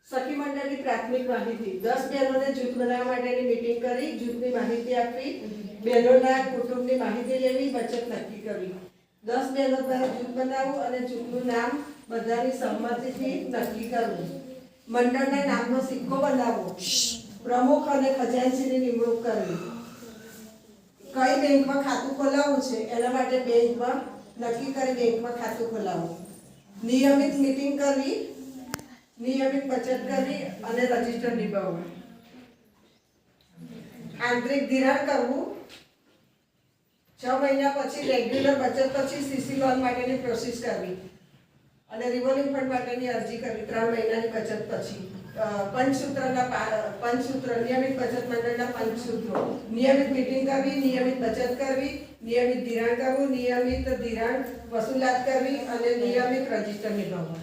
સખી મંડળની પ્રાથમિક માહિતી 10 બહેનોને જૂથ બનાવવા માટેની મીટિંગ કરી જૂથની માહિતી આપવી, બહેનોના કુટુંબની માહિતી લેવી, બચત નક્કી કરવી. 10 બહેનો દ્વારા જૂથ બનાવવું અને જૂથનું નામ બધાની સહમતિથી નક્કી કરવું. મંડળના નામનો સિક્કો બનાવવો, પ્રમુખ અને ખજાનચીની નિમણૂક કરવી. કઈ બેંકમાં ખાતું ખોલાવવું છે એના માટે બેંકમાં નક્કી કરી બેંકમાં ખાતું ખોલાવવું. નિયમિત મીટિંગ કરવી, નિયમિત બચત કરવી અને રજીસ્ટર નિભાવવું. આંતરિક ધિરાણ કરવું. 6 મહિના પછી રેગ્યુલર બચત પછી સીસી લોન માટેની પ્રોસેસ કરવી અને રિવોલ્વિંગ ફંડ માટેની અરજી કરવી 3 મહિનાની બચત પછી. પંચસૂત્ર નિયમિત બચત મંડળના પંચસૂત્રો. નિયમિત મીટિંગ કરવી, નિયમિત બચત કરવી, નિયમિત ધિરાણ કરવું, નિયમિત ધિરાણ વસૂલાત કરવી અને નિયમિત રજીસ્ટર નિભાવવું.